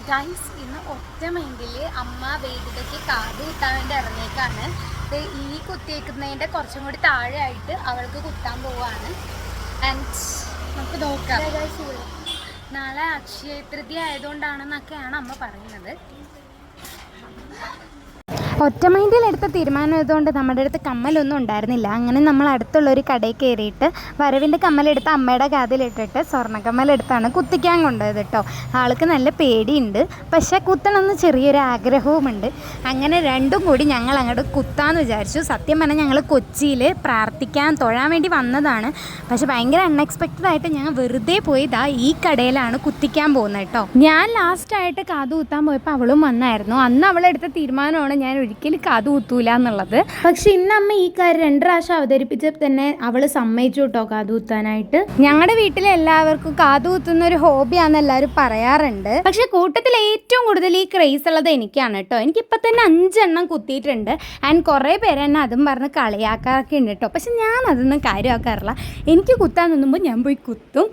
Guys ഇന്ന് ഒറ്റ മൈൻഡിൽ അമ്മ വേദികയ്ക്ക് കാത് കുത്താൻ വേണ്ടി ഇറങ്ങിയേക്കാണ്. ഈ കുത്തിയേക്കുന്നതിൻ്റെ കുറച്ചും കൂടി താഴെ ആയിട്ട് അവൾക്ക് കുത്താൻ പോവാണ്. ആൻഡ് നമുക്ക് നോക്കാം. നാളെ അക്ഷയ തൃതീയ ആയതുകൊണ്ടാണെന്നൊക്കെയാണ് അമ്മ പറയുന്നത്. ഒറ്റ മൈൻഡിലെടുത്ത തീരുമാനം ആയതുകൊണ്ട് നമ്മുടെ അടുത്ത് കമ്മലൊന്നും ഉണ്ടായിരുന്നില്ല. അങ്ങനെ നമ്മൾ അടുത്തുള്ളൊരു കടയിൽ കയറിയിട്ട് വരവിൻ്റെ കമ്മലെടുത്ത് അമ്മയുടെ കാതിലിട്ടിട്ട് സ്വർണ്ണക്കമ്മലെടുത്താണ് കുത്തിക്കാൻ കൊണ്ടുപോയത് കേട്ടോ. ആൾക്ക് നല്ല പേടിയുണ്ട്, പക്ഷേ കുത്തണമെന്ന് ചെറിയൊരു ആഗ്രഹവുമുണ്ട്. അങ്ങനെ രണ്ടും കൂടി ഞങ്ങൾ അങ്ങോട്ട് കുത്താമെന്ന് വിചാരിച്ചു. സത്യം പറഞ്ഞാൽ ഞങ്ങൾ കൊച്ചിയിൽ പ്രാർത്ഥിക്കാൻ തൊഴാൻ വേണ്ടി വന്നതാണ്. പക്ഷേ ഭയങ്കര അൺഎക്സ്പെക്റ്റഡ് ആയിട്ട് ഞങ്ങൾ വെറുതെ പോയി ഈ കടയിലാണ് കുത്തിക്കാൻ പോകുന്നത് കേട്ടോ. ഞാൻ ലാസ്റ്റായിട്ട് കാത് കുത്താൻ പോയപ്പോൾ അവളും വന്നായിരുന്നു. അന്ന് അവളെടുത്ത തീരുമാനമാണ് ഞാൻ ഒരിക്കലും കാത് കുത്തൂല എന്നുള്ളത്. പക്ഷെ ഇന്ന് അമ്മ ഈ കാര്യം 2 പ്രാവശ്യം അവതരിപ്പിച്ചപ്പോൾ തന്നെ അവള് സമ്മതിച്ചു കേട്ടോ കാത് കുത്താനായിട്ട്. ഞങ്ങളുടെ വീട്ടിലെ എല്ലാവർക്കും കാത് കുത്തുന്ന ഒരു ഹോബിയാണെന്ന് എല്ലാവരും പറയാറുണ്ട്. പക്ഷെ കൂട്ടത്തിൽ ഏറ്റവും കൂടുതൽ ഈ ക്രേസ് ഉള്ളത് എനിക്കാണ് കേട്ടോ. എനിക്കിപ്പോൾ തന്നെ 5 എണ്ണം കുത്തിയിട്ടുണ്ട്. ആൻഡ് കുറേ പേര് എന്നെ അതും പറഞ്ഞ് കളിയാക്കാറൊക്കെ ഉണ്ട് കേട്ടോ. പക്ഷെ ഞാൻ അതൊന്നും കാര്യമാക്കാറില്ല. എനിക്ക് കുത്താൻ നിന്നുമ്പോൾ ഞാൻ പോയി കുത്തും.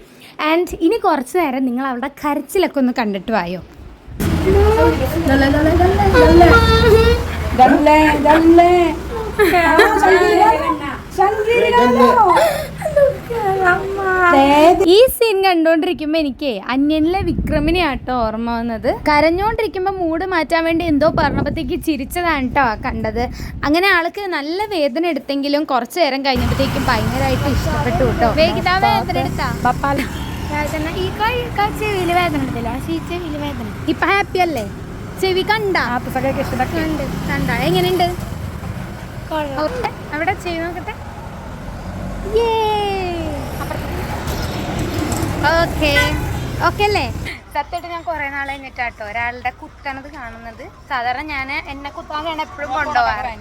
ആൻഡ് ഇനി കുറച്ച് നേരം നിങ്ങൾ അവളുടെ കരച്ചിലൊക്കെ ഒന്ന് കണ്ടിട്ട് വായോ. ഈ സീൻ കണ്ടോണ്ടിരിക്കുമ്പോ എനിക്ക് അന്യനിലെ വിക്രമിനെയാട്ടോ ഓർമ്മ വന്നത്. കരഞ്ഞോണ്ടിരിക്കുമ്പോ മൂഡ് മാറ്റാൻ വേണ്ടി എന്തോ പറഞ്ഞപ്പോഴത്തേക്ക് ചിരിച്ചതാണ് കേട്ടോ കണ്ടത്. അങ്ങനെ ആൾക്ക് നല്ല വേദന എടുത്തെങ്കിലും കുറച്ചു നേരം കഴിഞ്ഞപ്പോഴത്തേക്കും ഭയങ്കരമായിട്ട് ഇഷ്ടപ്പെട്ടു കേട്ടോ. വേദന എടുത്താ വേദന ഈ ചെവിയില് വേദന എടുത്തില്ല. ചെവിയില് വേദന ഇപ്പൊ ഹാപ്പി അല്ലേ? ചെവി കണ്ട എങ്ങനെയുണ്ട്? അവിടെ ചെവി നോക്കട്ടെ. ഓക്കെ ഓക്കെ അല്ലേ? സത്യമായിട്ട് ഞാൻ കുറെ നാളെ കഴിഞ്ഞിട്ടാട്ടോ ഒരാളുടെ കുത്തണത് കാണുന്നത്. സാധാരണ ഞാൻ എന്നെ കുത്താൻ വേണം എപ്പോഴും കൊണ്ടുപോകാറ്.